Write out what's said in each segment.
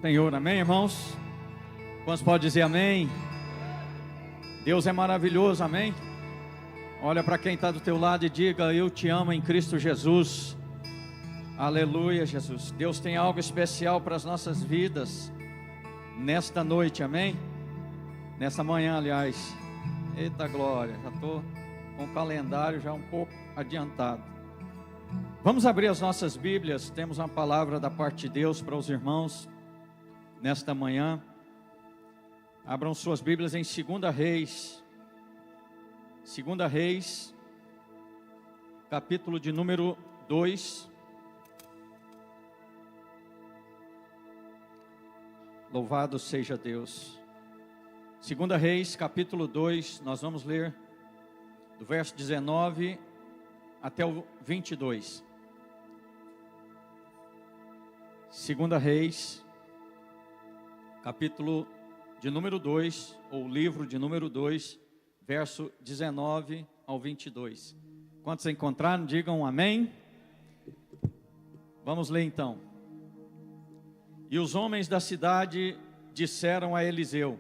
Senhor, amém, irmãos? Quantos podem dizer amém? Deus é maravilhoso, amém? Olha para quem está do teu lado e diga: eu te amo em Cristo Jesus. Aleluia, Jesus. Deus tem algo especial para as nossas vidas nesta noite, amém? Nessa manhã, aliás. Eita glória, já estou com o calendário já um pouco adiantado. Vamos abrir as nossas Bíblias. Temos uma palavra da parte de Deus para os irmãos nesta manhã. Abram suas Bíblias em 2 Reis. 2 Reis, capítulo de número 2. Louvado seja Deus. 2 Reis, capítulo 2, nós vamos ler do verso 19 até o 22. 2 Reis, capítulo de número 2, ou livro de número 2, verso 19 ao 22. Quantos encontraram, digam amém. Vamos ler então. E os homens da cidade disseram a Eliseu: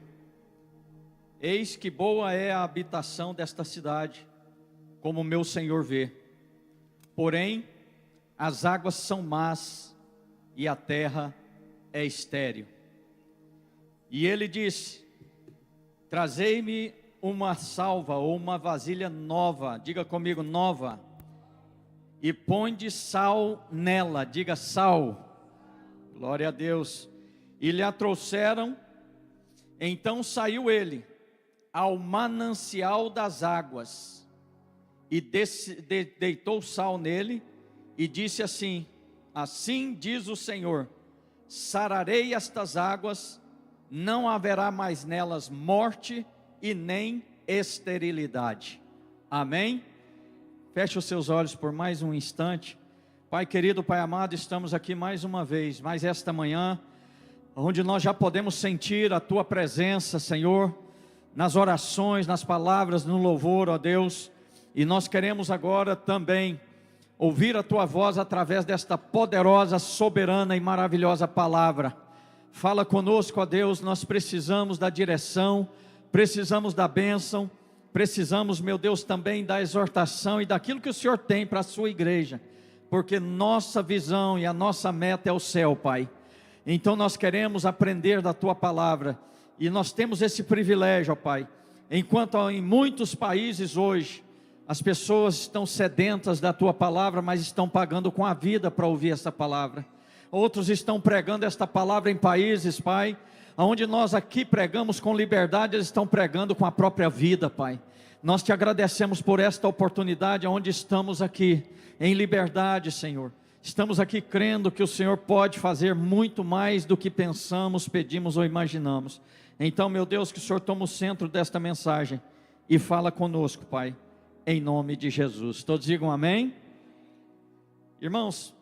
eis que boa é a habitação desta cidade, como meu senhor vê. Porém, as águas são más e a terra é estéril. E ele disse: trazei-me uma salva ou uma vasilha nova, diga comigo, nova, e ponde sal nela, diga sal. Glória a Deus. E lhe a trouxeram. Então saiu ele ao manancial das águas e deitou sal nele e disse assim: assim diz o Senhor, sararei estas águas, não haverá mais nelas morte e nem esterilidade. Amém? Feche os seus olhos por mais um instante. Pai querido, Pai amado, estamos aqui mais uma vez, mais esta manhã, onde nós já podemos sentir a Tua presença, Senhor, nas orações, nas palavras, no louvor, ó Deus, e nós queremos agora também ouvir a Tua voz através desta poderosa, soberana e maravilhosa palavra. Fala conosco, ó Deus, nós precisamos da direção, precisamos da bênção, precisamos, meu Deus, também da exortação e daquilo que o Senhor tem para a sua igreja, porque nossa visão e a nossa meta é o céu, Pai. Então nós queremos aprender da Tua palavra, e nós temos esse privilégio, ó Pai, enquanto em muitos países hoje, as pessoas estão sedentas da Tua palavra, mas estão pagando com a vida para ouvir essa palavra. Outros estão pregando esta palavra em países, Pai, onde nós aqui pregamos com liberdade, eles estão pregando com a própria vida, Pai. Nós Te agradecemos por esta oportunidade, onde estamos aqui, em liberdade, Senhor. Estamos aqui crendo que o Senhor pode fazer muito mais do que pensamos, pedimos ou imaginamos. Então, meu Deus, que o Senhor tome o centro desta mensagem e fala conosco, Pai, em nome de Jesus. Todos digam amém. Irmãos,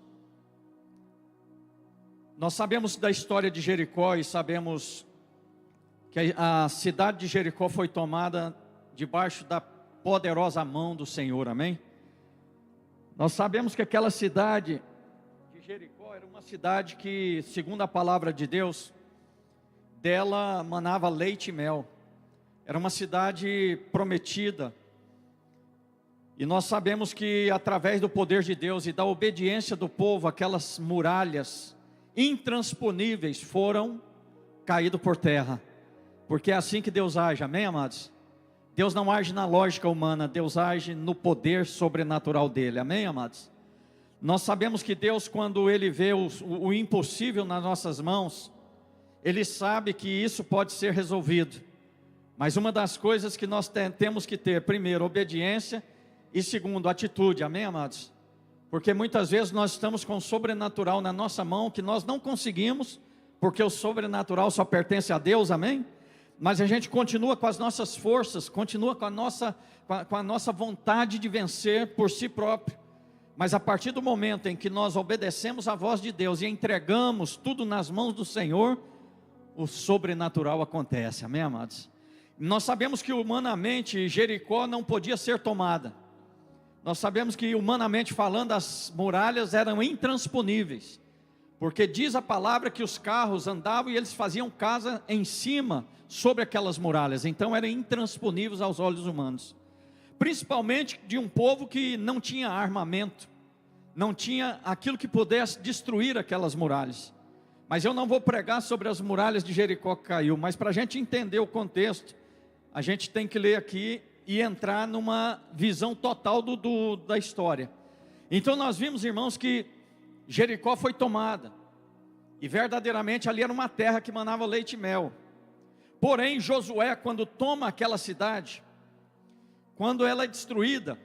nós sabemos da história de Jericó e sabemos que a cidade de Jericó foi tomada debaixo da poderosa mão do Senhor, amém? Nós sabemos que aquela cidade de Jericó era uma cidade que, segundo a palavra de Deus, dela manava leite e mel. Era uma cidade prometida. E nós sabemos que através do poder de Deus e da obediência do povo, aquelas muralhas intransponíveis foram caídas por terra. Porque é assim que Deus age, amém, amados? Deus não age na lógica humana, Deus age no poder sobrenatural dele, amém, amados? Nós sabemos que Deus, quando Ele vê o impossível nas nossas mãos, Ele sabe que isso pode ser resolvido. Mas uma das coisas que nós temos que ter, primeiro, obediência, e segundo, atitude, amém, amados? Porque muitas vezes nós estamos com o sobrenatural na nossa mão, que nós não conseguimos, porque o sobrenatural só pertence a Deus, amém? Mas a gente continua com as nossas forças, continua com a nossa vontade de vencer por si próprio. Mas a partir do momento em que nós obedecemos a voz de Deus e entregamos tudo nas mãos do Senhor, o sobrenatural acontece, amém, amados? Nós sabemos que humanamente Jericó não podia ser tomada. Nós sabemos que humanamente falando as muralhas eram intransponíveis. porque diz a palavra que os carros andavam e eles faziam casa em cima, sobre aquelas muralhas, então eram intransponíveis aos olhos humanos, principalmente de um povo que não tinha armamento, não tinha aquilo que pudesse destruir aquelas muralhas. Mas eu não vou pregar sobre as muralhas de Jericó que caiu, mas para a gente entender o contexto, a gente tem que ler aqui e entrar numa visão total da história. Então nós vimos, irmãos, que Jericó foi tomada, e verdadeiramente ali era uma terra que manava leite e mel. Porém, Josué, quando toma aquela cidade, quando ela é destruída,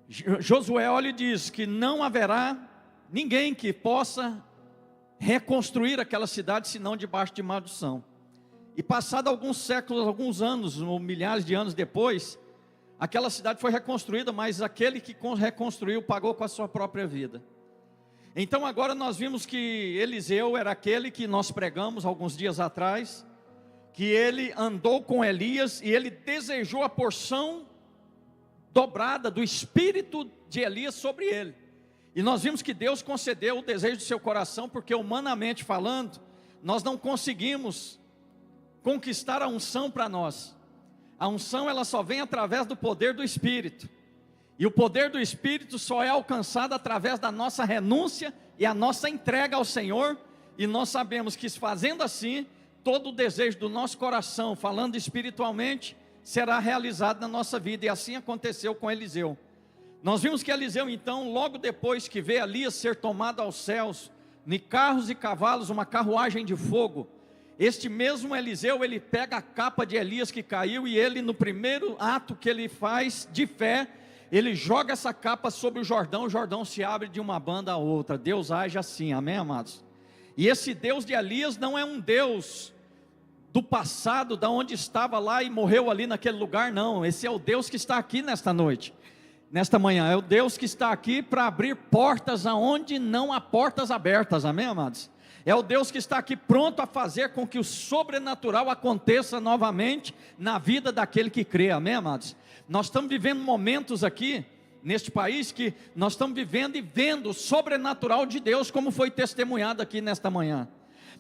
Josué olha e diz que não haverá ninguém que possa reconstruir aquela cidade, senão debaixo de maldição. E passado alguns séculos, alguns anos, ou milhares de anos depois, aquela cidade foi reconstruída, mas aquele que reconstruiu pagou com a sua própria vida. Então agora nós vimos que Eliseu era aquele que nós pregamos alguns dias atrás, que ele andou com Elias e ele desejou a porção dobrada do espírito de Elias sobre ele. E nós vimos que Deus concedeu o desejo do seu coração, porque humanamente falando, nós não conseguimos conquistar a unção para nós. A unção ela só vem através do poder do Espírito. E o poder do Espírito só é alcançado através da nossa renúncia e a nossa entrega ao Senhor. E nós sabemos que fazendo assim, todo o desejo do nosso coração, falando espiritualmente, será realizado na nossa vida. E assim aconteceu com Eliseu. Nós vimos que Eliseu então, logo depois que vê Elias ser tomado aos céus, em carros e cavalos, uma carruagem de fogo, este mesmo Eliseu, ele pega a capa de Elias que caiu, e ele no primeiro ato que ele faz de fé, ele joga essa capa sobre o Jordão se abre de uma banda a outra. Deus age assim, amém, amados? E esse Deus de Elias não é um Deus do passado, da onde estava lá e morreu ali naquele lugar, não. Esse é o Deus que está aqui nesta noite, nesta manhã. É o Deus que está aqui para abrir portas aonde não há portas abertas, amém, amados? É o Deus que está aqui pronto a fazer com que o sobrenatural aconteça novamente na vida daquele que crê, amém, amados? Nós estamos vivendo momentos aqui, neste país, que nós estamos vivendo e vendo o sobrenatural de Deus, como foi testemunhado aqui nesta manhã.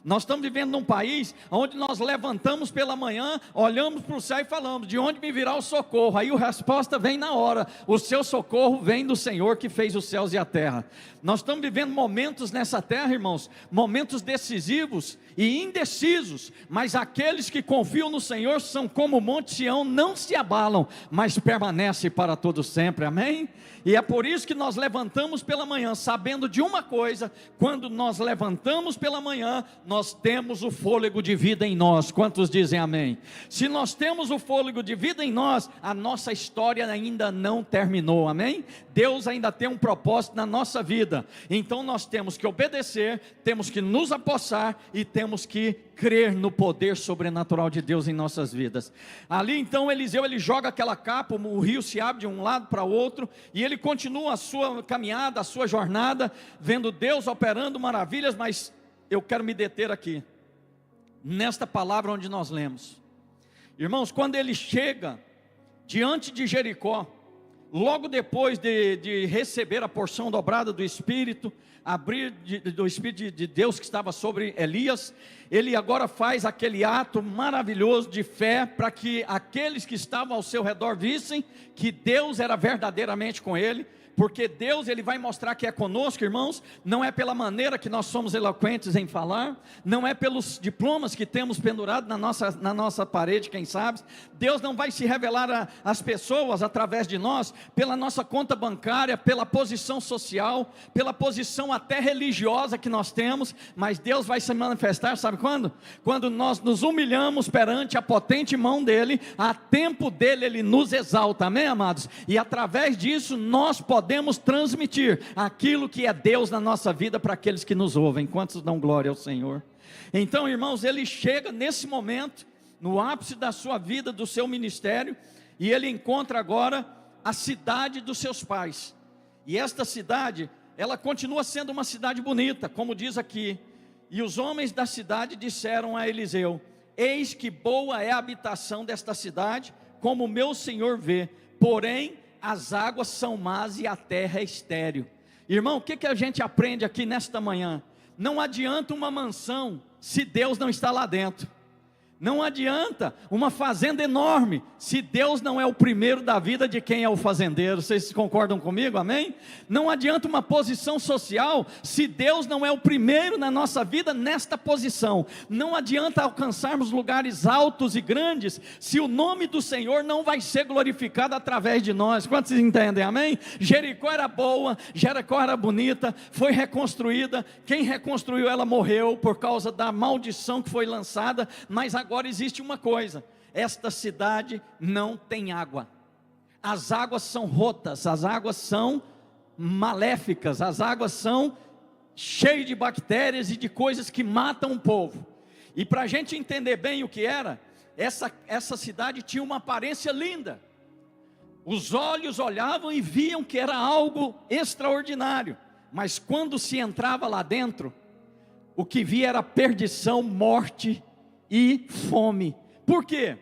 Nós estamos vivendo num país onde nós levantamos pela manhã, olhamos para o céu e falamos: de onde me virá o socorro? Aí a resposta vem na hora: o seu socorro vem do Senhor que fez os céus e a terra. Nós estamos vivendo momentos nessa terra, irmãos, momentos decisivos e indecisos, mas aqueles que confiam no Senhor são como o monte Sião, não se abalam, mas permanecem para todo sempre, amém? E é por isso que nós levantamos pela manhã, sabendo de uma coisa: quando nós levantamos pela manhã, nós temos o fôlego de vida em nós. Quantos dizem amém? Se nós temos o fôlego de vida em nós, a nossa história ainda não terminou, amém? Deus ainda tem um propósito na nossa vida. Então nós temos que obedecer, temos que nos apossar e temos que crer no poder sobrenatural de Deus em nossas vidas. Ali então Eliseu, ele joga aquela capa, o rio se abre de um lado para o outro, e ele continua a sua caminhada, a sua jornada, vendo Deus operando maravilhas. Mas eu quero me deter aqui, nesta palavra onde nós lemos. Irmãos, quando ele chega diante de Jericó, logo depois de receber a porção dobrada do Espírito, do Espírito de Deus que estava sobre Elias, ele agora faz aquele ato maravilhoso de fé, para que aqueles que estavam ao seu redor vissem que Deus era verdadeiramente com ele. Porque Deus, ele vai mostrar que é conosco, irmãos, não é pela maneira que nós somos eloquentes em falar, não é pelos diplomas que temos pendurado na nossa parede, quem sabe. Deus não vai se revelar às pessoas através de nós, pela nossa conta bancária, pela posição social, pela posição até religiosa que nós temos, mas Deus vai se manifestar, sabe quando? Quando nós nos humilhamos perante a potente mão dele, a tempo dele ele nos exalta, amém, amados? E através disso nós podemos transmitir aquilo que é Deus na nossa vida para aqueles que nos ouvem. Quantos dão glória ao Senhor? Então, irmãos, ele chega nesse momento, no ápice da sua vida, do seu ministério, e ele encontra agora a cidade dos seus pais. E esta cidade, ela continua sendo uma cidade bonita, como diz aqui: e os homens da cidade disseram a Eliseu: eis que boa é a habitação desta cidade, como o meu senhor vê, porém as águas são más e a terra é estéril. Irmão, o que a gente aprende aqui nesta manhã? Não adianta uma mansão se Deus não está lá dentro. Não adianta uma fazenda enorme, se Deus não é o primeiro da vida de quem é o fazendeiro. Vocês concordam comigo, amém? Não adianta uma posição social, se Deus não é o primeiro na nossa vida nesta posição. Não adianta alcançarmos lugares altos e grandes, se o nome do Senhor não vai ser glorificado através de nós. Quantos entendem, amém? Jericó era boa, Jericó era bonita, foi reconstruída. Quem reconstruiu ela morreu por causa da maldição que foi lançada, mas agora existe uma coisa: esta cidade não tem água, as águas são rotas, as águas são maléficas, as águas são cheias de bactérias e de coisas que matam o povo. E para a gente entender bem o que era, essa cidade tinha uma aparência linda, os olhos olhavam e viam que era algo extraordinário, mas quando se entrava lá dentro, o que via era perdição, morte e fome. Por quê?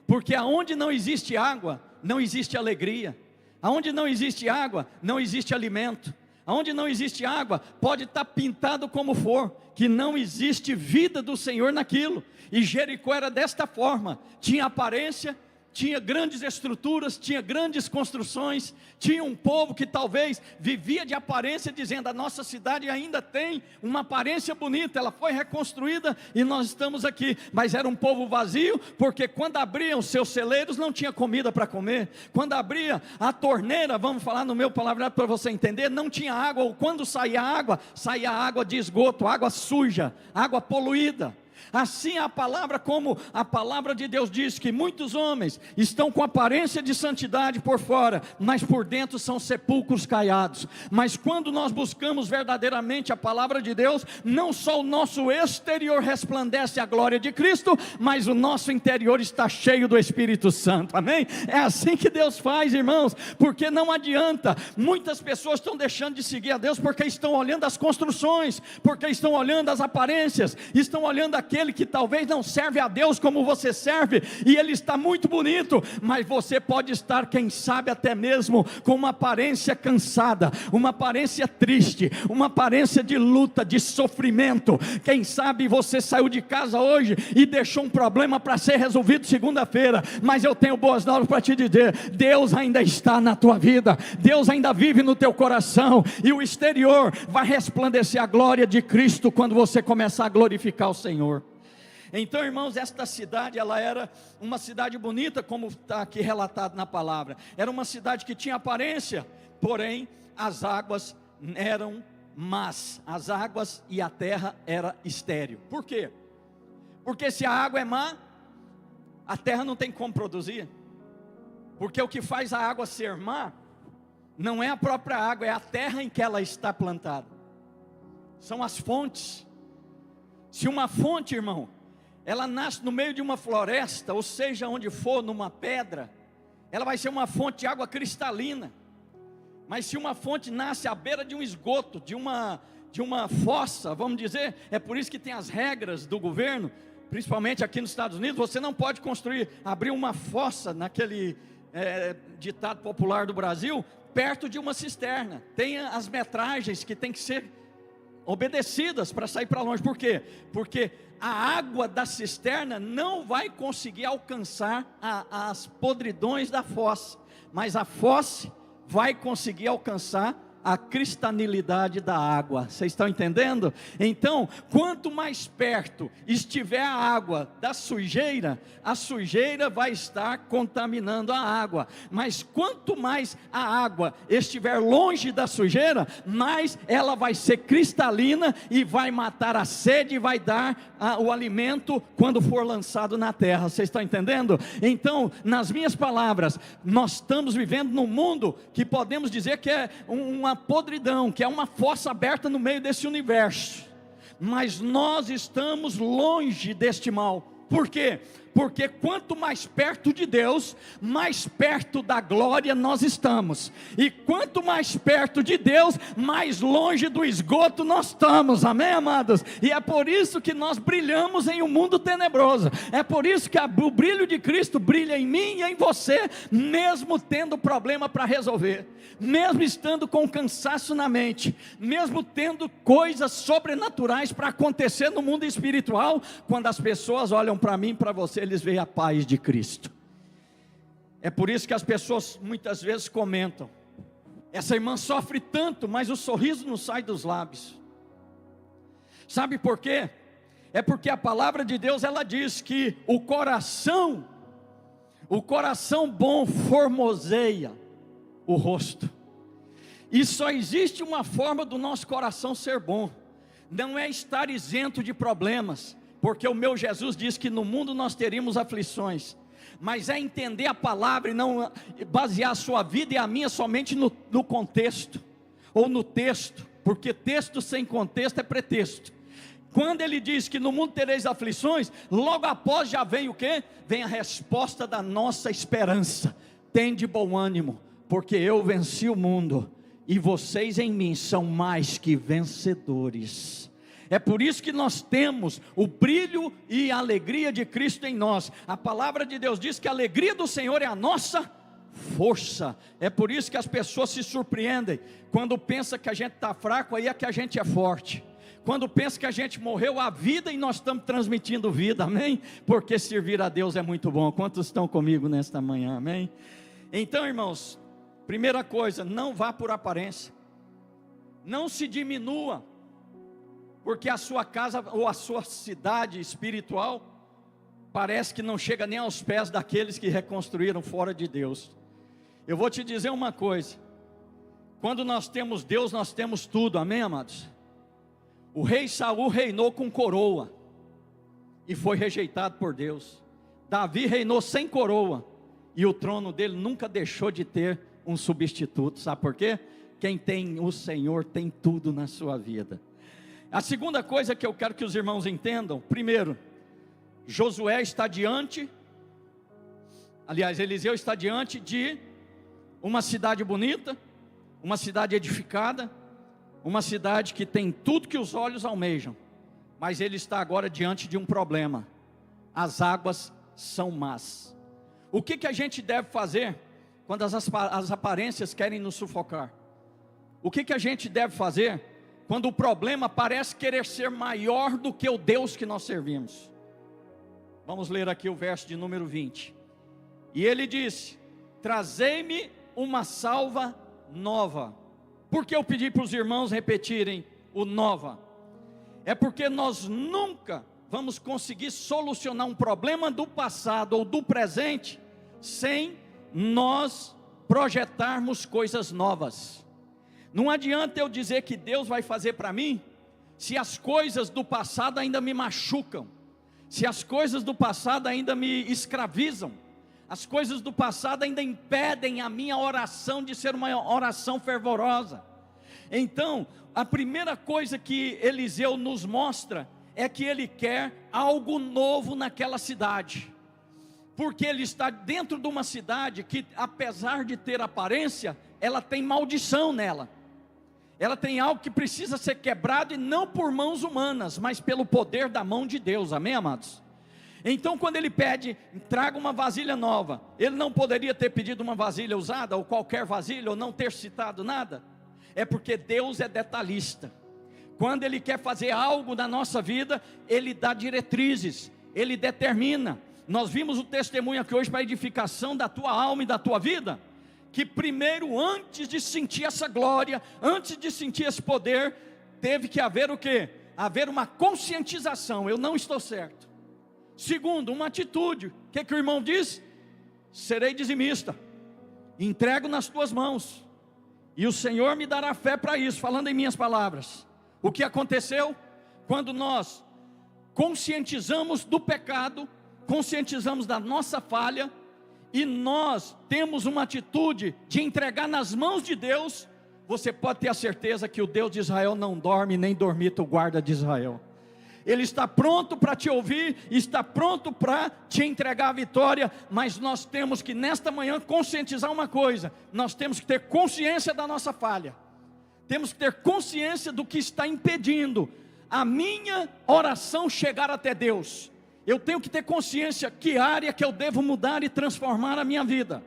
Porque aonde não existe água, não existe alegria. Aonde não existe água, não existe alimento. Aonde não existe água, pode estar pintado como for, que não existe vida do Senhor naquilo. E Jericó era desta forma, tinha aparência, tinha grandes estruturas, tinha grandes construções, tinha um povo que talvez vivia de aparência, dizendo: a nossa cidade ainda tem uma aparência bonita, ela foi reconstruída e nós estamos aqui. Mas era um povo vazio, porque quando abriam os seus celeiros não tinha comida para comer. Quando abria a torneira, vamos falar no meu palavreado para você entender, não tinha água, ou quando saía água de esgoto, água suja, água poluída. Assim a palavra, como a palavra de Deus diz, que muitos homens estão com aparência de santidade por fora, mas por dentro são sepulcros caiados. Mas quando nós buscamos verdadeiramente a palavra de Deus, não só o nosso exterior resplandece a glória de Cristo, mas o nosso interior está cheio do Espírito Santo, amém? É assim que Deus faz, irmãos, porque não adianta. Muitas pessoas estão deixando de seguir a Deus porque estão olhando as construções, porque estão olhando as aparências, estão olhando aquele que talvez não serve a Deus como você serve, e ele está muito bonito, mas você pode estar, quem sabe até mesmo com uma aparência cansada, uma aparência triste, uma aparência de luta, de sofrimento. Quem sabe você saiu de casa hoje e deixou um problema para ser resolvido segunda-feira, mas eu tenho boas novas para te dizer: Deus ainda está na tua vida, Deus ainda vive no teu coração, e o exterior vai resplandecer a glória de Cristo quando você começar a glorificar o Senhor. Então, irmãos, esta cidade, ela era uma cidade bonita, como está aqui relatado na palavra. Era uma cidade que tinha aparência, porém as águas eram más, as águas e a terra era estéril. Por quê? Porque se a água é má, a terra não tem como produzir. Porque o que faz a água ser má não é a própria água, é a terra em que ela está plantada. São as fontes. Se uma fonte, irmão, ela nasce no meio de uma floresta, ou seja, onde for, numa pedra, ela vai ser uma fonte de água cristalina. Mas se uma fonte nasce à beira de um esgoto, de uma fossa, vamos dizer, é por isso que tem as regras do governo, principalmente aqui nos Estados Unidos, você não pode abrir uma fossa, naquele ditado popular do Brasil, perto de uma cisterna. Tem as metragens que tem que ser obedecidas para sair para longe. Por quê? Porque a água da cisterna não vai conseguir alcançar as podridões da fossa, mas a fossa vai conseguir alcançar a cristalidade da água. Vocês estão entendendo? Então, quanto mais perto estiver a água da sujeira, a sujeira vai estar contaminando a água. Mas quanto mais a água estiver longe da sujeira, mais ela vai ser cristalina e vai matar a sede e vai dar o alimento quando for lançado na terra. Vocês estão entendendo? Então, nas minhas palavras, nós estamos vivendo num mundo que podemos dizer que é uma podridão, que é uma fossa aberta no meio desse universo, mas nós estamos longe deste mal. Por quê? Porque quanto mais perto de Deus, mais perto da glória nós estamos. E quanto mais perto de Deus, mais longe do esgoto nós estamos. Amém, amados? E é por isso que nós brilhamos em um mundo tenebroso. É por isso que o brilho de Cristo brilha em mim e em você, mesmo tendo problema para resolver, mesmo estando com cansaço na mente, mesmo tendo coisas sobrenaturais para acontecer no mundo espiritual. Quando as pessoas olham para mim e para você, eles veem a paz de Cristo. É por isso que as pessoas muitas vezes comentam: essa irmã sofre tanto, mas o sorriso não sai dos lábios. Sabe por quê? É porque a palavra de Deus, ela diz que o coração bom formoseia o rosto. E só existe uma forma do nosso coração ser bom, não é estar isento de problemas, porque o meu Jesus diz que no mundo nós teríamos aflições, mas é entender a palavra e não basear a sua vida e a minha somente no contexto, ou no texto, porque texto sem contexto é pretexto. Quando ele diz que no mundo tereis aflições, logo após já vem o quê? Vem a resposta da nossa esperança: tende bom ânimo, porque eu venci o mundo, e vocês em mim são mais que vencedores. É por isso que nós temos o brilho e a alegria de Cristo em nós. A palavra de Deus diz que a alegria do Senhor é a nossa força. É por isso que as pessoas se surpreendem quando pensam que a gente está fraco, aí é que a gente é forte. Quando pensa que a gente morreu a vida e nós estamos transmitindo vida, amém? Porque servir a Deus é muito bom. Quantos estão comigo nesta manhã, amém? Então, irmãos, primeira coisa, não vá por aparência, não se diminua, porque a sua casa ou a sua cidade espiritual parece que não chega nem aos pés daqueles que reconstruíram fora de Deus. Eu vou te dizer uma coisa: quando nós temos Deus, nós temos tudo, amém, amados? O rei Saul reinou com coroa e foi rejeitado por Deus. Davi reinou sem coroa e o trono dele nunca deixou de ter um substituto. Sabe por quê? Quem tem o Senhor tem tudo na sua vida. A segunda coisa que eu quero que os irmãos entendam: primeiro, Josué está diante, Eliseu está diante de uma cidade bonita, uma cidade edificada, uma cidade que tem tudo que os olhos almejam, mas ele está agora diante de um problema: as águas são más. O que a gente deve fazer quando as aparências querem nos sufocar? O que a gente deve fazer quando o problema parece querer ser maior do que o Deus que nós servimos? Vamos ler aqui o verso de número 20. E ele disse: trazei-me uma salva nova. Por que eu pedi para os irmãos repetirem o nova? É porque nós nunca vamos conseguir solucionar um problema do passado ou do presente sem nós projetarmos coisas novas. Não adianta eu dizer que Deus vai fazer para mim, se as coisas do passado ainda me machucam, se as coisas do passado ainda me escravizam, as coisas do passado ainda impedem a minha oração de ser uma oração fervorosa. Então, a primeira coisa que Eliseu nos mostra é que ele quer algo novo naquela cidade, porque ele está dentro de uma cidade que, apesar de ter aparência, ela tem maldição nela. Ela tem algo que precisa ser quebrado, e não por mãos humanas, mas pelo poder da mão de Deus, amém, amados? Então, quando ele pede, traga uma vasilha nova, ele não poderia ter pedido uma vasilha usada, ou qualquer vasilha, ou não ter citado nada? É porque Deus é detalhista. Quando Ele quer fazer algo na nossa vida, Ele dá diretrizes, Ele determina. Nós vimos o testemunho aqui hoje para a edificação da tua alma e da tua vida, que primeiro, antes de sentir essa glória, antes de sentir esse poder, teve que haver o quê? Haver uma conscientização: eu não estou certo. Segundo, uma atitude. O que o irmão diz? Serei dizimista, entrego nas tuas mãos, e o Senhor me dará fé para isso, falando em minhas palavras. O que aconteceu? Quando nós conscientizamos do pecado, conscientizamos da nossa falha, e nós temos uma atitude de entregar nas mãos de Deus, você pode ter a certeza que o Deus de Israel não dorme, nem dormita o guarda de Israel. Ele está pronto para te ouvir, está pronto para te entregar a vitória, mas nós temos que nesta manhã conscientizar uma coisa: nós temos que ter consciência da nossa falha, temos que ter consciência do que está impedindo a minha oração chegar até Deus. Eu tenho que ter consciência que área que eu devo mudar e transformar a minha vida.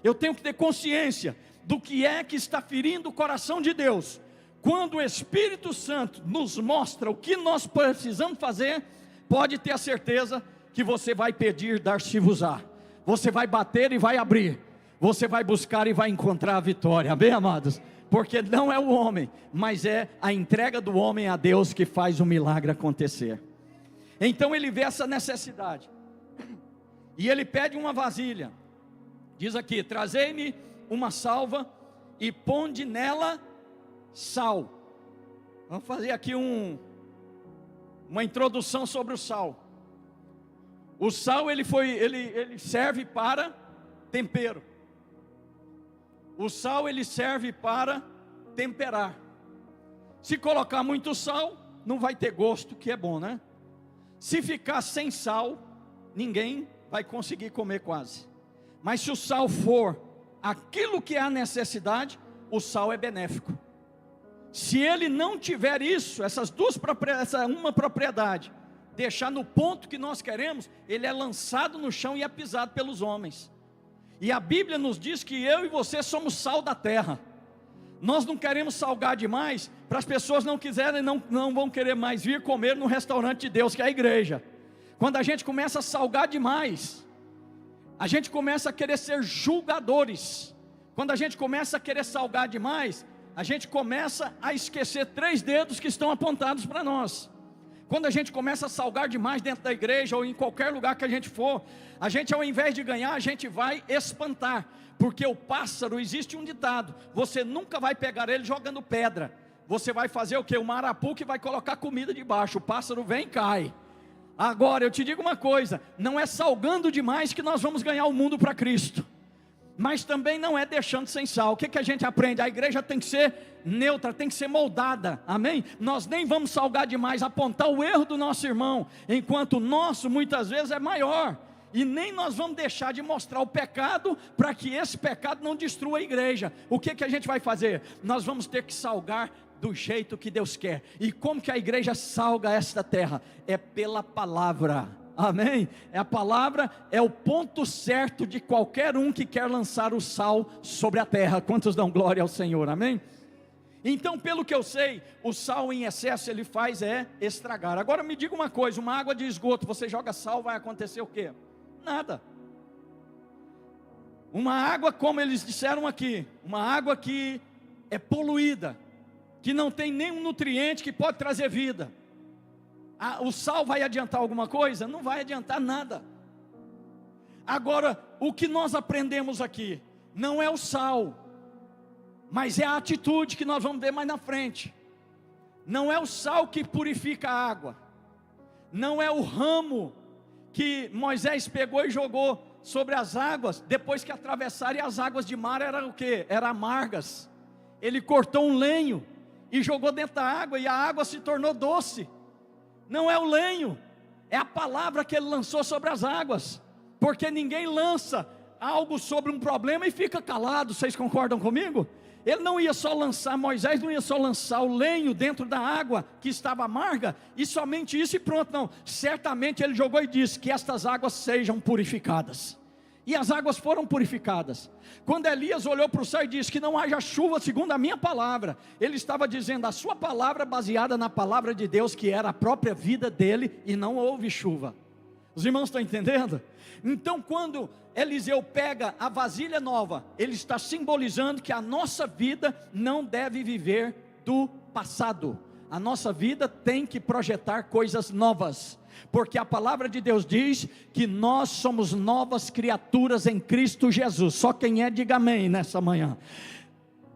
Eu tenho que ter consciência do que é que está ferindo o coração de Deus. Quando o Espírito Santo nos mostra o que nós precisamos fazer, pode ter a certeza que você vai pedir, dar-se-vos-á. Você vai bater e vai abrir. Você vai buscar e vai encontrar a vitória. Amém, amados? Porque não é o homem, mas é a entrega do homem a Deus que faz o milagre acontecer. Então ele vê essa necessidade, e ele pede uma vasilha. Diz aqui: trazei-me uma salva e ponde nela sal. Vamos fazer aqui uma introdução sobre o sal. O sal ele serve para tempero. O sal ele serve para temperar. Se colocar muito sal, não vai ter gosto, que é bom, né? Se ficar sem sal, ninguém vai conseguir comer quase. Mas se o sal for aquilo que é a necessidade, o sal é benéfico. Se ele não tiver isso, essa uma propriedade, deixar no ponto que nós queremos, ele é lançado no chão e é pisado pelos homens. E a Bíblia nos diz que eu e você somos sal da terra. Nós não queremos salgar demais, para as pessoas não quiserem, não vão querer mais vir comer no restaurante de Deus, que é a igreja. Quando a gente começa a salgar demais, a gente começa a querer ser julgadores. Quando a gente começa a querer salgar demais, a gente começa a esquecer 3 dedos que estão apontados para nós. Quando a gente começa a salgar demais dentro da igreja, ou em qualquer lugar que a gente for, a gente, ao invés de ganhar, a gente vai espantar. Porque o pássaro, existe um ditado: você nunca vai pegar ele jogando pedra. Você vai fazer o que? Uma arapuca e vai colocar comida debaixo. O pássaro vem e cai. Agora eu te digo uma coisa: não é salgando demais que nós vamos ganhar o mundo para Cristo, mas também não é deixando sem sal. O que a gente aprende? A igreja tem que ser neutra, tem que ser moldada, amém? Nós nem vamos salgar demais, apontar o erro do nosso irmão, enquanto o nosso muitas vezes é maior. E nem nós vamos deixar de mostrar o pecado, para que esse pecado não destrua a igreja. O que a gente vai fazer? Nós vamos ter que salgar do jeito que Deus quer. E como que a igreja salga esta terra? É pela palavra, amém? A palavra é o ponto certo de qualquer um que quer lançar o sal sobre a terra. Quantos dão glória ao Senhor, amém? Então, pelo que eu sei, o sal em excesso ele faz estragar. Agora me diga uma coisa: uma água de esgoto, você joga sal, vai acontecer o quê? Nada. Uma água, como eles disseram aqui, uma água que é poluída, que não tem nenhum nutriente que pode trazer vida, o sal vai adiantar alguma coisa? Não vai adiantar nada. Agora, o que nós aprendemos aqui, não é o sal, mas é a atitude que nós vamos ver mais na frente. Não é o sal que purifica a água, não é o ramo que Moisés pegou e jogou sobre as águas, depois que atravessaram, e as águas de mar eram o quê? Eram amargas. Ele cortou um lenho e jogou dentro da água, e a água se tornou doce. Não é o lenho, é a palavra que ele lançou sobre as águas. Porque ninguém lança algo sobre um problema e fica calado. Vocês concordam comigo? Ele não ia só lançar, Moisés não ia só lançar o lenho dentro da água que estava amarga, e somente isso e pronto, não. Certamente ele jogou e disse: que estas águas sejam purificadas. E as águas foram purificadas. Quando Elias olhou para o céu e disse: que não haja chuva segundo a minha palavra, ele estava dizendo a sua palavra baseada na palavra de Deus, que era a própria vida dele, e não houve chuva. Os irmãos estão entendendo? Então, quando Eliseu pega a vasilha nova, ele está simbolizando que a nossa vida não deve viver do passado. A nossa vida tem que projetar coisas novas, porque a palavra de Deus diz que nós somos novas criaturas em Cristo Jesus. Só quem é, diga amém nessa manhã.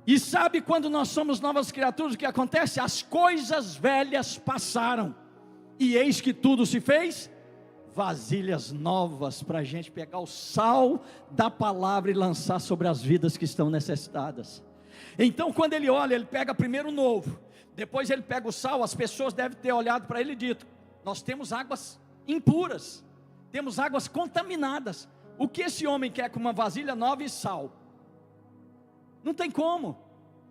E sabe quando nós somos novas criaturas, o que acontece? As coisas velhas passaram, e eis que tudo se fez vasilhas novas, para a gente pegar o sal da palavra e lançar sobre as vidas que estão necessitadas. Então, quando ele olha, ele pega primeiro o novo, depois ele pega o sal. As pessoas devem ter olhado para ele e dito: Nós temos águas impuras, temos águas contaminadas. O que esse homem quer com uma vasilha nova e sal? Não tem como.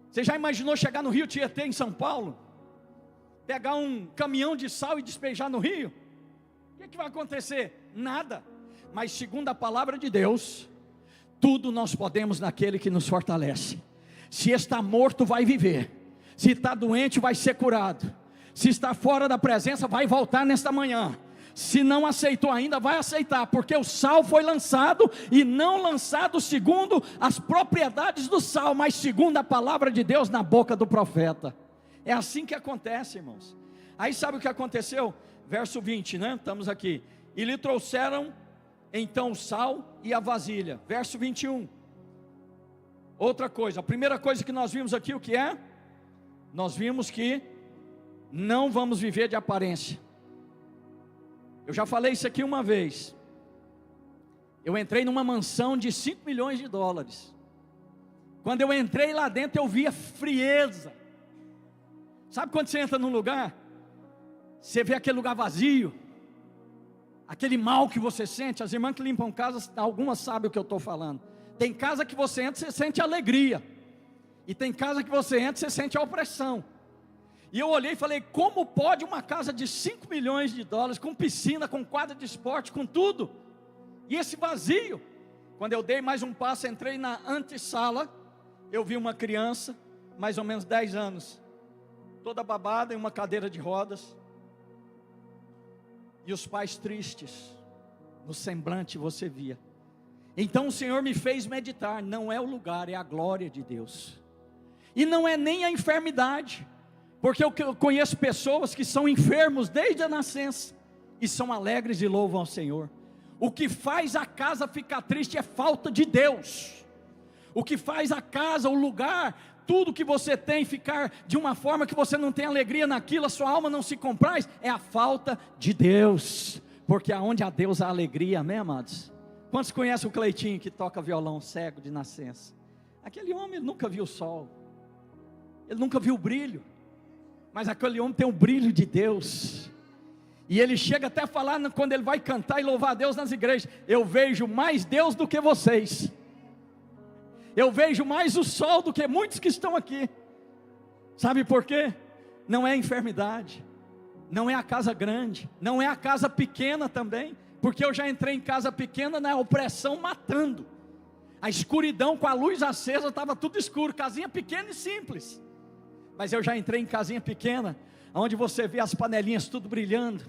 Você já imaginou chegar no Rio Tietê, em São Paulo, pegar um caminhão de sal e despejar no rio? O que vai acontecer? Nada. Mas segundo a palavra de Deus, tudo nós podemos naquele que nos fortalece. Se está morto, vai viver. Se está doente, vai ser curado. Se está fora da presença, vai voltar nesta manhã. Se não aceitou ainda, vai aceitar, porque o sal foi lançado, e não lançado segundo as propriedades do sal, mas segundo a palavra de Deus na boca do profeta. É assim que acontece, irmãos. Aí sabe o que aconteceu? Verso 20, né? Estamos aqui. E lhe trouxeram então o sal e a vasilha. Verso 21. Outra coisa, a primeira coisa que nós vimos aqui, o que é? Nós vimos que não vamos viver de aparência. Eu já falei isso aqui uma vez. Eu entrei numa mansão de 5 milhões de dólares. Quando eu entrei lá dentro, eu via frieza. Sabe quando você entra num lugar, você vê aquele lugar vazio, aquele mal que você sente? As irmãs que limpam casa, algumas sabem o que eu estou falando. Tem casa que você entra, você sente alegria, e tem casa que você entra, você sente a opressão. E eu olhei e falei, como pode uma casa de 5 milhões de dólares, com piscina, com quadra de esporte, com tudo, e esse vazio? Quando eu dei mais um passo, entrei na antessala, eu vi uma criança, mais ou menos 10 anos, toda babada, em uma cadeira de rodas, e os pais tristes, no semblante você via. Então o Senhor me fez meditar, não é o lugar, é a glória de Deus, e não é nem a enfermidade, porque eu conheço pessoas que são enfermos desde a nascença, e são alegres e louvam ao Senhor. O que faz a casa ficar triste é falta de Deus. O que faz a casa, o lugar, tudo que você tem ficar de uma forma que você não tem alegria naquilo, a sua alma não se compraz, é a falta de Deus. Porque aonde há Deus há alegria, amém, amados? Quantos conhecem o Cleitinho que toca violão, cego de nascença? Aquele homem nunca viu o sol, ele nunca viu o brilho, mas aquele homem tem o brilho de Deus. E ele chega até a falar, quando ele vai cantar e louvar a Deus nas igrejas, eu vejo mais Deus do que vocês, eu vejo mais o sol do que muitos que estão aqui. Sabe por quê? Não é a enfermidade, não é a casa grande, não é a casa pequena também, porque eu já entrei em casa pequena na opressão matando, a escuridão com a luz acesa, estava tudo escuro, casinha pequena e simples. Mas eu já entrei em casinha pequena, onde você vê as panelinhas tudo brilhando,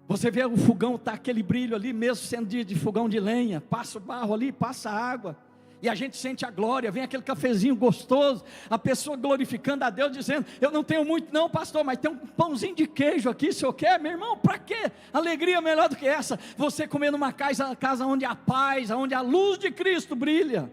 você vê o fogão, está aquele brilho ali, mesmo sendo de fogão de lenha, passa o barro ali, passa a água, e a gente sente a glória, vem aquele cafezinho gostoso, a pessoa glorificando a Deus, dizendo, eu não tenho muito não, pastor, mas tem um pãozinho de queijo aqui, se eu quer, meu irmão, para quê? Alegria melhor do que essa, você comer numa casa onde há paz, onde a luz de Cristo brilha.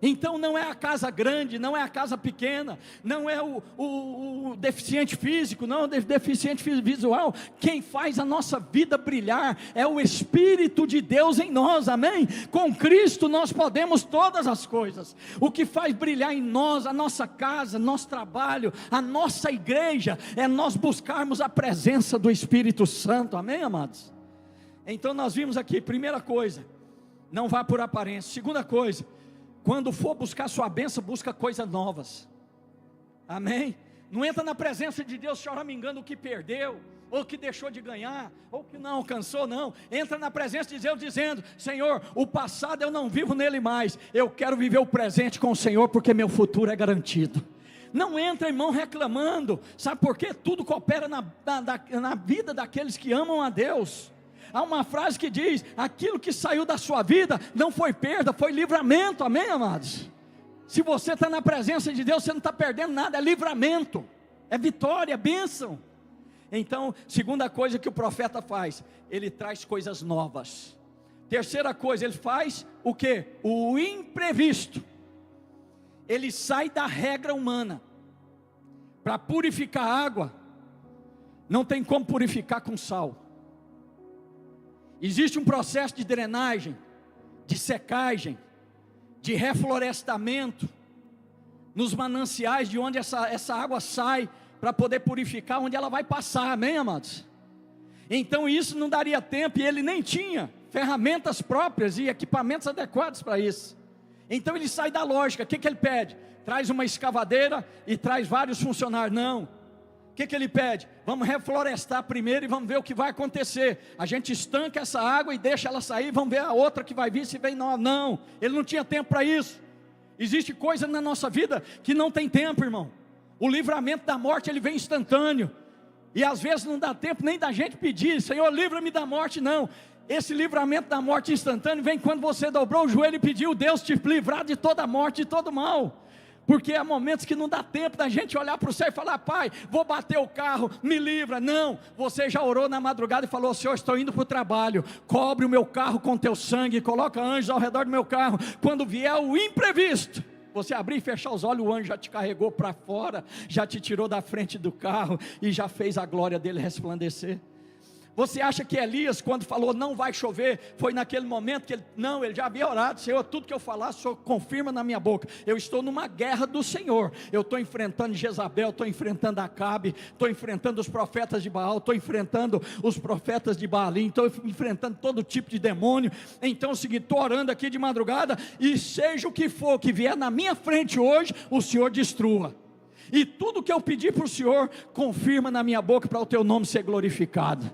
Então não é a casa grande, não é a casa pequena, não é o deficiente físico, não é o deficiente visual. Quem faz a nossa vida brilhar é o Espírito de Deus em nós, amém? Com Cristo nós podemos todas as coisas. O que faz brilhar em nós, a nossa casa, nosso trabalho, a nossa igreja, é nós buscarmos a presença do Espírito Santo, amém, amados? Então nós vimos aqui, primeira coisa, não vá por aparência. Segunda coisa, quando for buscar sua bênção, busca coisas novas, amém? Não entra na presença de Deus choramingando o que perdeu, ou o que deixou de ganhar, ou o que não alcançou, não. Entra na presença de Deus dizendo, Senhor, o passado eu não vivo nele mais, eu quero viver o presente com o Senhor, porque meu futuro é garantido. Não entra, irmão, reclamando, sabe por quê? Tudo coopera na vida daqueles que amam a Deus. Há uma frase que diz, aquilo que saiu da sua vida, não foi perda, foi livramento, amém, amados? Se você está na presença de Deus, você não está perdendo nada, é livramento, é vitória, é bênção. Então, segunda coisa que o profeta faz, ele traz coisas novas. Terceira coisa, ele faz o quê? O imprevisto. Ele sai da regra humana. Para purificar a água, não tem como purificar com sal. Existe um processo de drenagem, de secagem, de reflorestamento, nos mananciais de onde essa água sai, para poder purificar onde ela vai passar, amém, amados? Então isso não daria tempo, e ele nem tinha ferramentas próprias e equipamentos adequados para isso. Então ele sai da lógica. O que ele pede? Traz uma escavadeira e traz vários funcionários. Não. O que ele pede? Vamos reflorestar primeiro e vamos ver o que vai acontecer. A gente estanca essa água e deixa ela sair, vamos ver a outra que vai vir, se vem nova. Não, ele não tinha tempo para isso. Existe coisa na nossa vida que não tem tempo, irmão. O livramento da morte, ele vem instantâneo, e às vezes não dá tempo nem da gente pedir: Senhor, livra-me da morte. Não, esse livramento da morte instantâneo vem quando você dobrou o joelho e pediu Deus te livrar de toda morte, de todo mal. Porque há momentos que não dá tempo da gente olhar para o céu e falar: Pai, vou bater o carro, me livra. Não, você já orou na madrugada e falou: Senhor, estou indo para o trabalho, cobre o meu carro com teu sangue, coloca anjos ao redor do meu carro. Quando vier o imprevisto, você abrir e fechar os olhos, o anjo já te carregou para fora, já te tirou da frente do carro e já fez a glória dele resplandecer. Você acha que Elias, quando falou não vai chover, foi naquele momento que ele já havia orado: Senhor, tudo que eu falar, o Senhor confirma na minha boca. Eu estou numa guerra do Senhor, eu estou enfrentando Jezabel, estou enfrentando Acabe, estou enfrentando os profetas de Baal, estou enfrentando os profetas de Baalim, estou enfrentando todo tipo de demônio. Então é o seguinte, estou orando aqui de madrugada, e seja o que for que vier na minha frente hoje, o Senhor destrua. E tudo que eu pedir para o Senhor, confirma na minha boca, para o teu nome ser glorificado.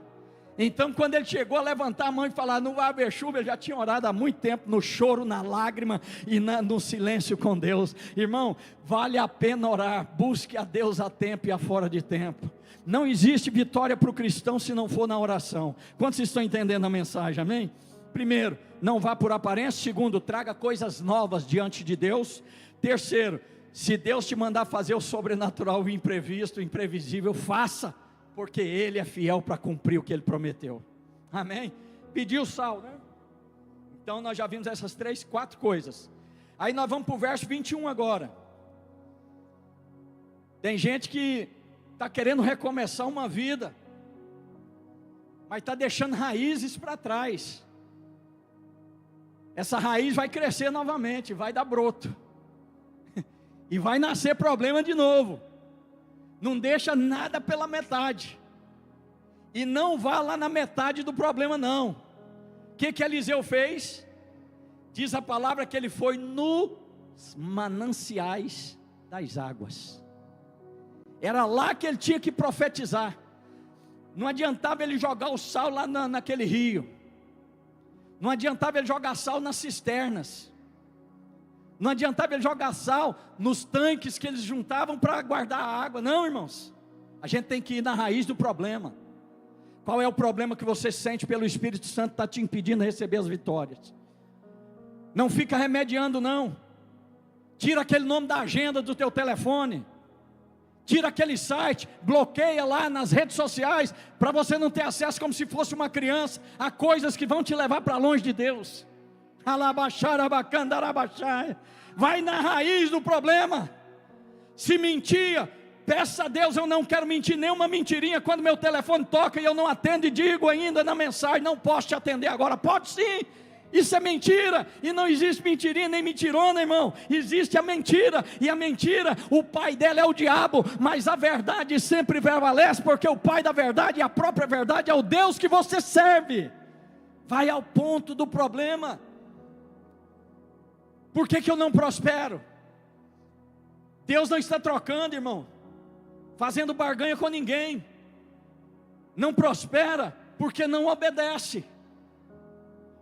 Então quando ele chegou a levantar a mão e falar: não vai haver chuva, ele já tinha orado há muito tempo, no choro, na lágrima e no silêncio com Deus. Irmão, vale a pena orar, busque a Deus a tempo e a fora de tempo. Não existe vitória para o cristão se não for na oração. Quantos estão entendendo a mensagem, amém? Primeiro, não vá por aparência. Segundo, traga coisas novas diante de Deus. Terceiro, se Deus te mandar fazer o sobrenatural, o imprevisto, o imprevisível, faça, porque Ele é fiel para cumprir o que Ele prometeu, amém? Pediu sal, né? Então nós já vimos essas 4 coisas. Aí nós vamos para o verso 21 agora. Tem gente que está querendo recomeçar uma vida, mas está deixando raízes para trás. Essa raiz vai crescer novamente, vai dar broto, e vai nascer problema de novo. Não deixa nada pela metade, e não vá lá na metade do problema não. O que Eliseu fez? Diz a palavra que ele foi nos mananciais das águas. Era lá que ele tinha que profetizar. Não adiantava ele jogar o sal lá naquele rio, não adiantava ele jogar sal nas cisternas, não adiantava ele jogar sal nos tanques que eles juntavam para guardar a água. Não, irmãos, a gente tem que ir na raiz do problema. Qual é o problema que você sente pelo Espírito Santo está te impedindo de receber as vitórias? Não fica remediando não. Tira aquele nome da agenda do teu telefone, tira aquele site, bloqueia lá nas redes sociais, para você não ter acesso como se fosse uma criança, a coisas que vão te levar para longe de Deus. Vai na raiz do problema. Se mentia, peça a Deus: eu não quero mentir nenhuma mentirinha. Quando meu telefone toca e eu não atendo, e digo ainda na mensagem: não posso te atender agora. Pode sim, isso é mentira. E não existe mentirinha nem mentirona, irmão. Existe a mentira, e a mentira, o pai dela é o diabo, mas a verdade sempre prevalece, porque o pai da verdade e a própria verdade é o Deus que você serve. Vai ao ponto do problema. Por que eu não prospero? Deus não está trocando, irmão, fazendo barganha com ninguém. Não prospera porque não obedece.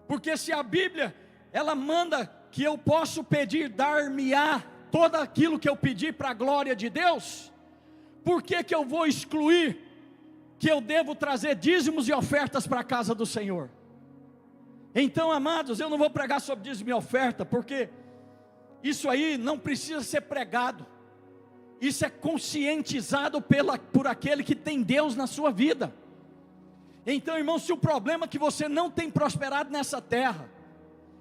Porque se a Bíblia, ela manda que eu posso pedir, dar-me-á todo aquilo que eu pedir para a glória de Deus, por que eu vou excluir que eu devo trazer dízimos e ofertas para a casa do Senhor? Então, amados, eu não vou pregar sobre dízimo e oferta, porque isso aí não precisa ser pregado. Isso é conscientizado por aquele que tem Deus na sua vida. Então, irmão, se o problema é que você não tem prosperado nessa terra,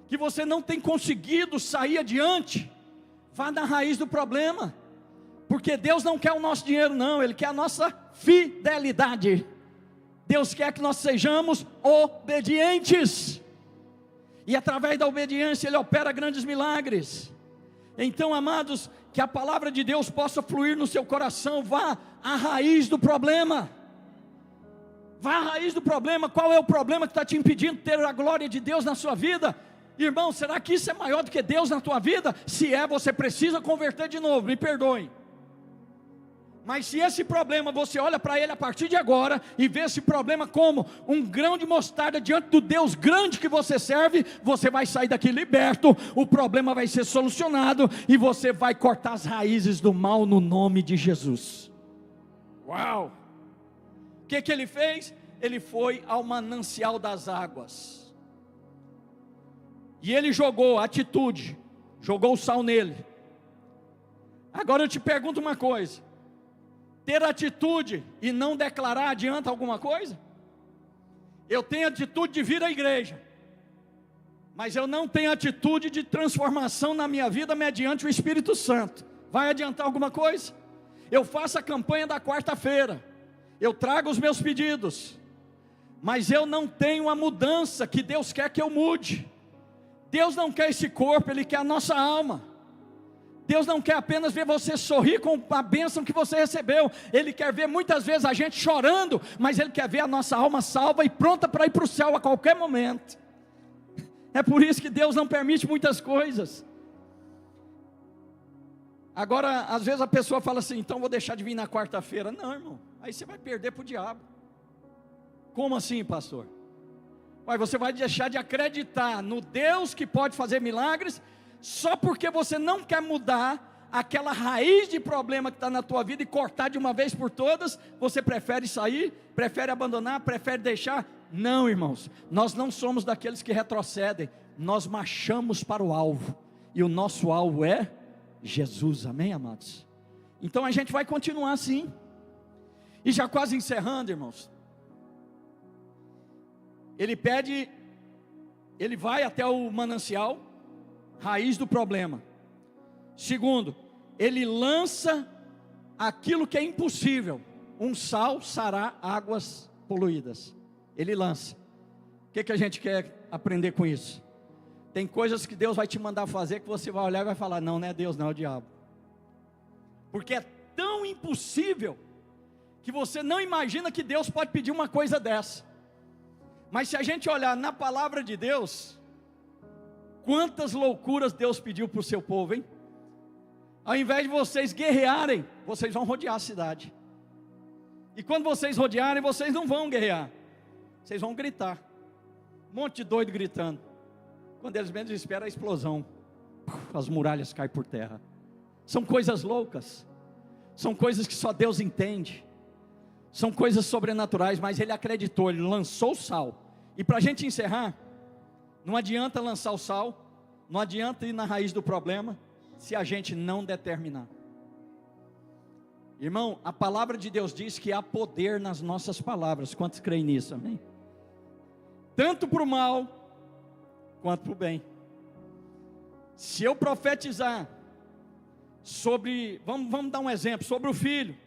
que você não tem conseguido sair adiante, vá na raiz do problema. Porque Deus não quer o nosso dinheiro não, Ele quer a nossa fidelidade. Deus quer que nós sejamos obedientes, e através da obediência Ele opera grandes milagres. Então, amados, que a palavra de Deus possa fluir no seu coração. Vá à raiz do problema. Vá à raiz do problema. Qual é o problema que está te impedindo de ter a glória de Deus na sua vida? Irmão, será que isso é maior do que Deus na tua vida? Se é, você precisa converter de novo, me perdoem. Mas se esse problema, você olha para ele a partir de agora, e vê esse problema como um grão de mostarda diante do Deus grande que você serve, você vai sair daqui liberto, o problema vai ser solucionado, e você vai cortar as raízes do mal no nome de Jesus. Uau! O que ele fez? Ele foi ao manancial das águas, e ele jogou atitude, jogou o sal nele. Agora eu te pergunto uma coisa: ter atitude e não declarar adianta alguma coisa? Eu tenho atitude de vir à igreja, mas eu não tenho atitude de transformação na minha vida mediante o Espírito Santo. Vai adiantar alguma coisa? Eu faço a campanha da quarta-feira, eu trago os meus pedidos, mas eu não tenho a mudança que Deus quer que eu mude. Deus não quer esse corpo, Ele quer a nossa alma. Deus não quer apenas ver você sorrir com a bênção que você recebeu. Ele quer ver muitas vezes a gente chorando, mas Ele quer ver a nossa alma salva e pronta para ir para o céu a qualquer momento. É por isso que Deus não permite muitas coisas. Agora, às vezes a pessoa fala assim: então vou deixar de vir na quarta-feira. Não, irmão, aí você vai perder para o diabo. Como assim, pastor? Você vai deixar de acreditar no Deus que pode fazer milagres, só porque você não quer mudar aquela raiz de problema que está na tua vida e cortar de uma vez por todas. Você prefere sair, prefere abandonar, prefere deixar? Não, irmãos, nós não somos daqueles que retrocedem, nós marchamos para o alvo, e o nosso alvo é Jesus, amém, amados? Então a gente vai continuar assim. E já quase encerrando, irmãos, ele vai até o manancial, raiz do problema. Segundo, ele lança aquilo que é impossível. Um sal sará águas poluídas. Ele lança. O que a gente quer aprender com isso? Tem coisas que Deus vai te mandar fazer que você vai olhar e vai falar: não, não é Deus, não, é o diabo. Porque é tão impossível que você não imagina que Deus pode pedir uma coisa dessa. Mas se a gente olhar na palavra de Deus, quantas loucuras Deus pediu para o seu povo, hein? Ao invés de vocês guerrearem, vocês vão rodear a cidade. E quando vocês rodearem, vocês não vão guerrear, vocês vão gritar. Um monte de doido gritando. Quando eles menos esperam, a explosão, as muralhas caem por terra. São coisas loucas, são coisas que só Deus entende, são coisas sobrenaturais. Mas ele acreditou, ele lançou o sal. E para a gente encerrar, não adianta lançar o sal, não adianta ir na raiz do problema, se a gente não determinar. Irmão, a palavra de Deus diz que há poder nas nossas palavras. Quantos creem nisso, amém? Tanto para o mal, quanto para o bem. Se eu profetizar sobre, vamos dar um exemplo, sobre o filho,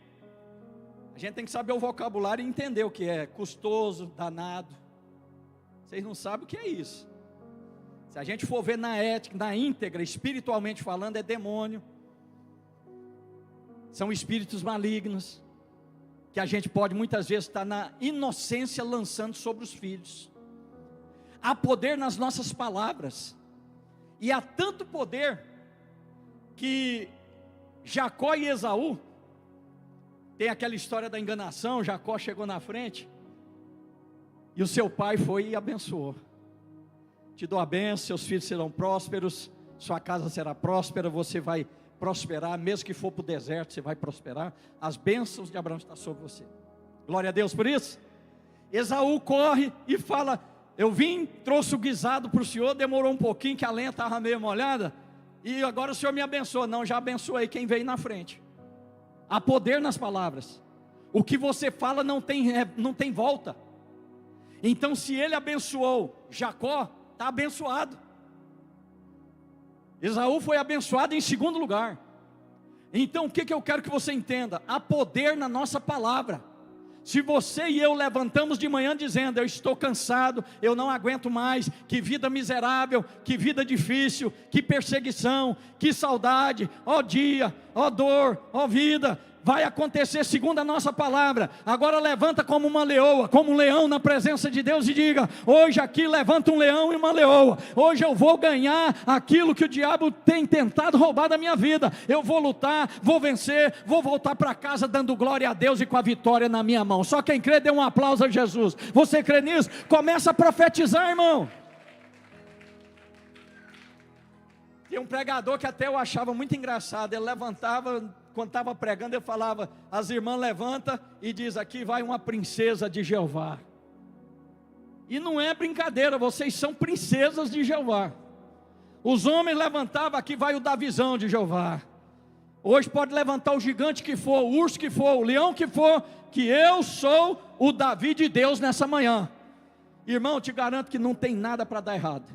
a gente tem que saber o vocabulário e entender o que é custoso, danado. Vocês não sabem o que é isso. Se a gente for ver na ética, na íntegra, espiritualmente falando, é demônio. São espíritos malignos, que a gente pode muitas vezes estar na inocência lançando sobre os filhos. Há poder nas nossas palavras. E há tanto poder, que Jacó e Esaú, tem aquela história da enganação. Jacó chegou na frente, e o seu pai foi e abençoou. Te dou a bênção, seus filhos serão prósperos, sua casa será próspera, você vai prosperar, mesmo que for para o deserto, você vai prosperar. As bênçãos de Abraão estão sobre você. Glória a Deus por isso. Esaú corre e fala: eu vim, trouxe o guisado para o senhor, demorou um pouquinho, que a lenha estava meio molhada, e agora o senhor me abençoa. Não, já abençoei quem veio na frente. Há poder nas palavras. O que você fala não tem volta. Então, se ele abençoou Jacó, está abençoado. Esaú foi abençoado em segundo lugar. Então o que eu quero que você entenda? Há poder na nossa palavra. Se você e eu levantamos de manhã dizendo: eu estou cansado, eu não aguento mais, que vida miserável, que vida difícil, que perseguição, que saudade, ó dia, ó dor, ó vida, vai acontecer segundo a nossa palavra. Agora levanta como uma leoa, como um leão na presença de Deus e diga: hoje aqui levanta um leão e uma leoa. Hoje eu vou ganhar aquilo que o diabo tem tentado roubar da minha vida. Eu vou lutar, vou vencer, vou voltar para casa dando glória a Deus e com a vitória na minha mão. Só quem crê, dê um aplauso a Jesus. Você crê nisso? Começa a profetizar, irmão. Tem um pregador que até eu achava muito engraçado. Ele levantava, quando estava pregando, ele falava: as irmãs levantam e diz: aqui vai uma princesa de Jeová. E não é brincadeira, vocês são princesas de Jeová. Os homens levantavam: aqui vai o Davizão de Jeová. Hoje pode levantar o gigante que for, o urso que for, o leão que for, que eu sou o Davi de Deus nessa manhã. Irmão, eu te garanto que não tem nada para dar errado,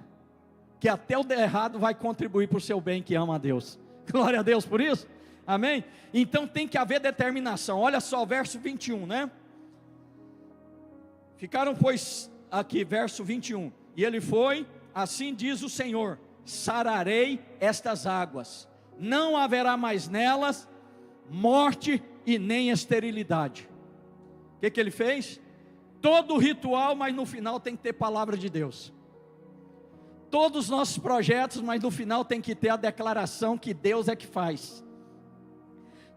que até o der errado vai contribuir para o seu bem, que ama a Deus. Glória a Deus por isso, amém? Então tem que haver determinação. Olha só o verso 21, né? Ficaram, pois, aqui, verso 21, e ele foi: assim diz o Senhor, sararei estas águas, não haverá mais nelas morte e nem esterilidade. O que ele fez? Todo o ritual, mas no final tem que ter palavra de Deus. Todos os nossos projetos, mas no final tem que ter a declaração que Deus é que faz.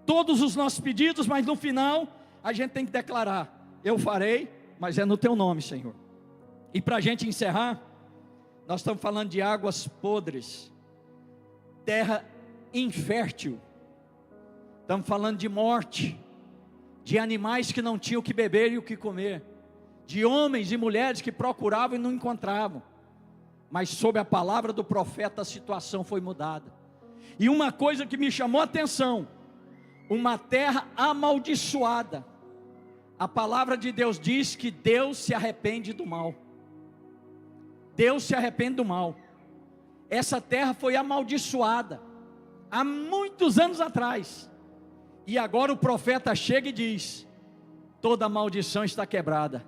Todos os nossos pedidos, mas no final a gente tem que declarar: eu farei, mas é no teu nome, Senhor. E para a gente encerrar, nós estamos falando de águas podres, terra infértil, estamos falando de morte, de animais que não tinham o que beber e o que comer, de homens e mulheres que procuravam e não encontravam. Mas sob a palavra do profeta a situação foi mudada. E uma coisa que me chamou a atenção: uma terra amaldiçoada. A palavra de Deus diz que Deus se arrepende do mal. Deus se arrepende do mal. Essa terra foi amaldiçoada há muitos anos atrás. E agora o profeta chega e diz: toda maldição está quebrada.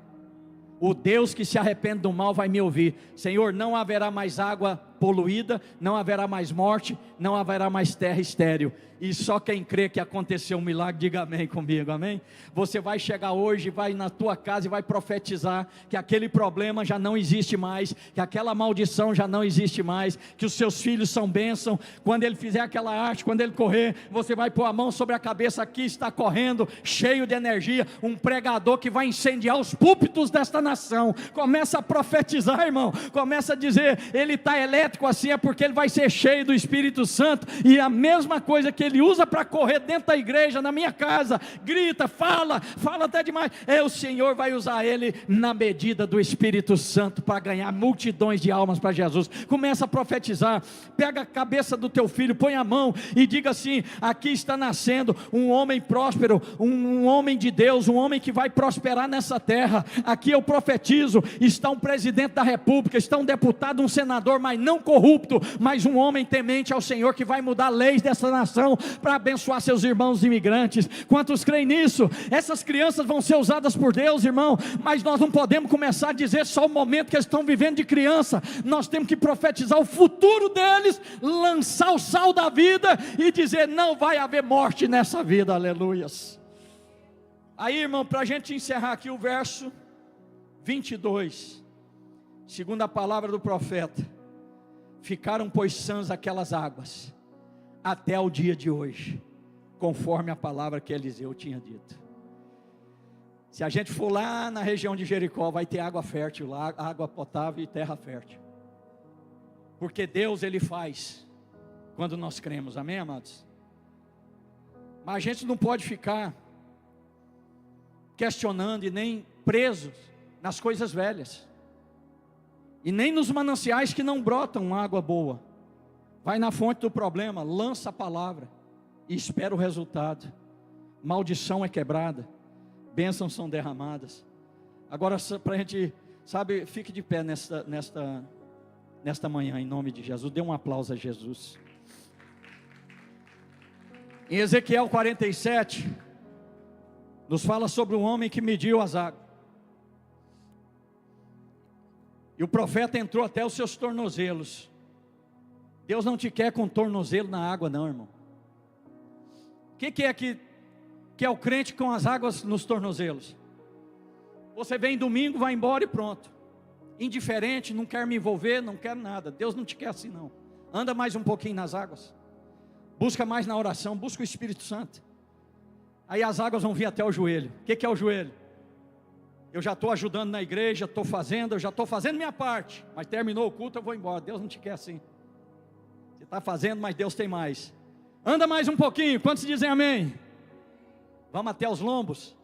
O Deus que se arrepende do mal vai me ouvir. Senhor, não haverá mais água poluída, não haverá mais morte, não haverá mais terra estéril. E só quem crê que aconteceu um milagre, diga amém comigo, amém? Você vai chegar hoje, vai na tua casa e vai profetizar que aquele problema já não existe mais, que aquela maldição já não existe mais, que os seus filhos são bênção. Quando ele fizer aquela arte, quando ele correr, você vai pôr a mão sobre a cabeça: aqui está correndo, cheio de energia, um pregador que vai incendiar os púlpitos desta nação. Começa a profetizar, irmão, começa a dizer: ele está elétrico assim, é porque ele vai ser cheio do Espírito Santo. E a mesma coisa que ele usa para correr dentro da igreja, na minha casa, grita, fala até demais, o Senhor vai usar ele na medida do Espírito Santo para ganhar multidões de almas para Jesus. Começa a profetizar, pega a cabeça do teu filho, põe a mão e diga assim: aqui está nascendo um homem próspero, um homem de Deus, um homem que vai prosperar nessa terra. Aqui eu profetizo, está um presidente da república, está um deputado, um senador, mas não corrupto, mas um homem temente ao Senhor, que vai mudar leis dessa nação para abençoar seus irmãos imigrantes. Quantos creem nisso? Essas crianças vão ser usadas por Deus, irmão, mas nós não podemos começar a dizer só o momento que eles estão vivendo de criança. Nós temos que profetizar o futuro deles, lançar o sal da vida e dizer: não vai haver morte nessa vida, aleluias. Aí, irmão, para a gente encerrar aqui o verso 22, segundo a palavra do profeta: ficaram, pois, sãs aquelas águas até o dia de hoje, conforme a palavra que Eliseu tinha dito. Se a gente for lá na região de Jericó, vai ter água fértil lá, água potável e terra fértil, porque Deus, Ele faz quando nós cremos, amém, amados? Mas a gente não pode ficar questionando e nem presos nas coisas velhas, e nem nos mananciais que não brotam água boa. Vai na fonte do problema, lança a palavra e espera o resultado. Maldição é quebrada, bênçãos são derramadas. Agora, para a gente, sabe, fique de pé nesta manhã, em nome de Jesus. Dê um aplauso a Jesus. Em Ezequiel 47, nos fala sobre um homem que mediu as águas. E o profeta entrou até os seus tornozelos. Deus não te quer com tornozelo na água, não, irmão. O que é que que é o crente com as águas nos tornozelos. Você vem domingo, vai embora e pronto. Indiferente, não quer me envolver, não quer nada. Deus não te quer assim não. Anda mais um pouquinho nas águas. Busca mais na oração, busca o Espírito Santo. Aí as águas vão vir até o joelho. O que é o joelho? Eu já estou ajudando na igreja, eu já estou fazendo minha parte. Mas terminou o culto, eu vou embora. Deus não te quer assim. Você está fazendo, mas Deus tem mais. Anda mais um pouquinho, quantos dizem amém? Vamos até os lombos.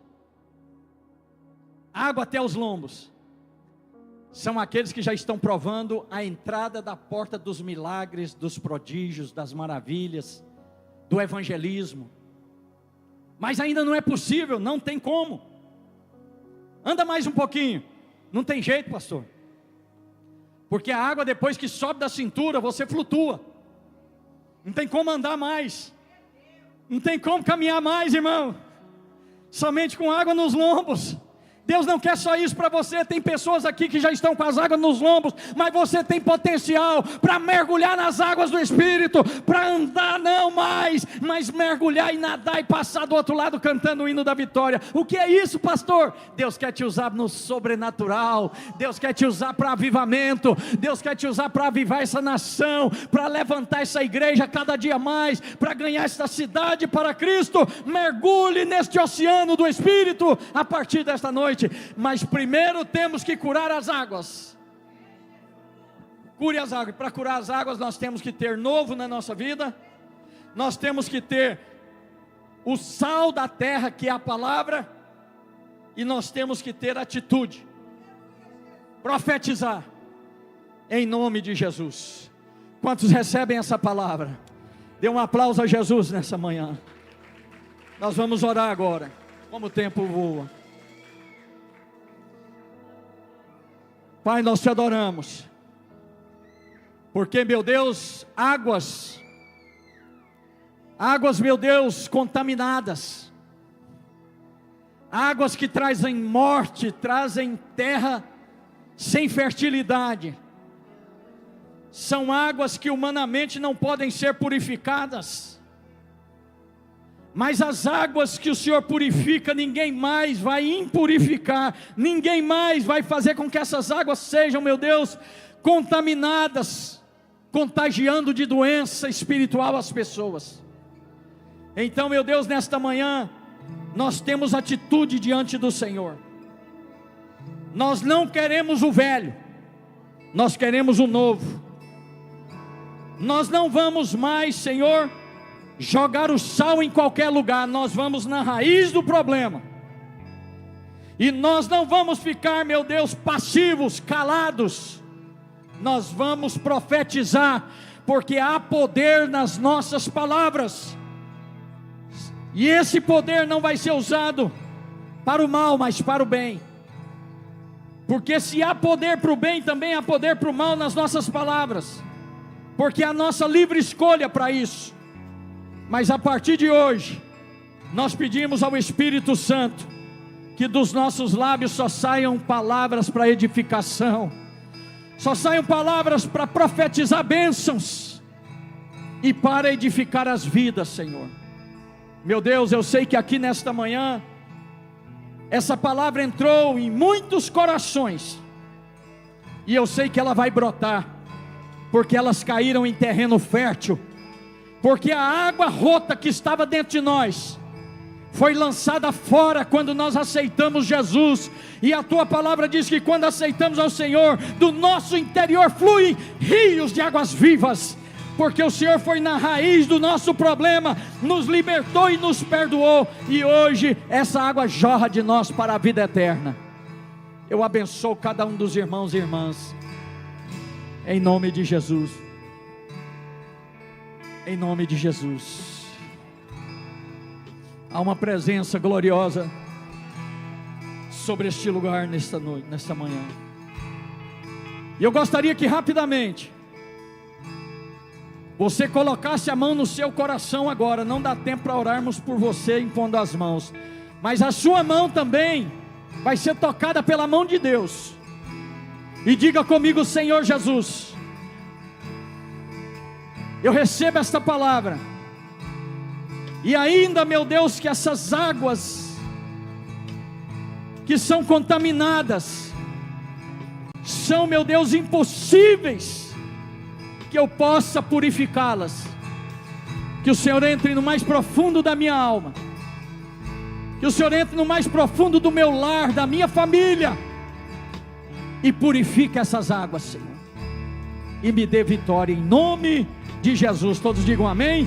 Água até os lombos. São aqueles que já estão provando a entrada da porta dos milagres, dos prodígios, das maravilhas, do evangelismo. Mas ainda não é possível, não tem como. Anda mais um pouquinho. Não tem jeito, pastor. Porque a água, depois que sobe da cintura, você flutua. Não tem como andar mais. Não tem como caminhar mais, irmão. Somente com água nos lombos. Deus não quer só isso para você. Tem pessoas aqui que já estão com as águas nos lombos, mas você tem potencial para mergulhar nas águas do Espírito, para andar não mais, mas mergulhar e nadar e passar do outro lado cantando o hino da vitória. O que é isso, pastor? Deus quer te usar no sobrenatural. Deus quer te usar para avivamento. Deus quer te usar para avivar essa nação, para levantar essa igreja cada dia mais, para ganhar essa cidade para Cristo. Mergulhe neste oceano do Espírito a partir desta noite. Mas primeiro temos que curar as águas. Cure as águas. Para curar as águas nós temos que ter novo na nossa vida. Nós temos que ter o sal da terra, que é a palavra. E nós temos que ter atitude. Profetizar em nome de Jesus. Quantos recebem essa palavra? Dê um aplauso a Jesus nessa manhã. Nós vamos orar agora, como o tempo voa. Pai, nós te adoramos, porque, meu Deus, águas, meu Deus, contaminadas, águas que trazem morte, trazem terra sem fertilidade, são águas que humanamente não podem ser purificadas, mas as águas que o Senhor purifica, ninguém mais vai impurificar, ninguém mais vai fazer com que essas águas sejam, meu Deus, contaminadas, contagiando de doença espiritual as pessoas. Então, meu Deus, nesta manhã, nós temos atitude diante do Senhor. Nós não queremos o velho, nós queremos o novo. Nós não vamos mais, Senhor, jogar o sal em qualquer lugar. Nós vamos na raiz do problema. E nós não vamos ficar, meu Deus, passivos, calados. Nós vamos profetizar, porque há poder nas nossas palavras. E esse poder não vai ser usado para o mal, mas para o bem. Porque se há poder para o bem, também há poder para o mal nas nossas palavras. Porque a nossa livre escolha para isso. Mas a partir de hoje, nós pedimos ao Espírito Santo, que dos nossos lábios só saiam palavras para edificação, só saiam palavras para profetizar bênçãos, e para edificar as vidas, Senhor. Meu Deus, eu sei que aqui nesta manhã, essa palavra entrou em muitos corações, e eu sei que ela vai brotar, porque elas caíram em terreno fértil, porque a água rota que estava dentro de nós foi lançada fora quando nós aceitamos Jesus. E a tua palavra diz que quando aceitamos ao Senhor, do nosso interior fluem rios de águas vivas, porque o Senhor foi na raiz do nosso problema, nos libertou e nos perdoou, e hoje essa água jorra de nós para a vida eterna. Eu abençoo cada um dos irmãos e irmãs, em nome de Jesus. Em nome de Jesus. Há uma presença gloriosa sobre este lugar nesta noite, nesta manhã. E eu gostaria que rapidamente você colocasse a mão no seu coração agora. Não dá tempo para orarmos por você impondo as mãos, mas a sua mão também vai ser tocada pela mão de Deus. E diga comigo: Senhor Jesus, eu recebo esta palavra, E ainda, meu Deus, que essas águas que são contaminadas, são, meu Deus, impossíveis que eu possa purificá-las. Que o Senhor entre no mais profundo da minha alma, que o Senhor entre no mais profundo do meu lar, da minha família, e purifique essas águas, Senhor, e me dê vitória em nome de Jesus. Todos digam amém.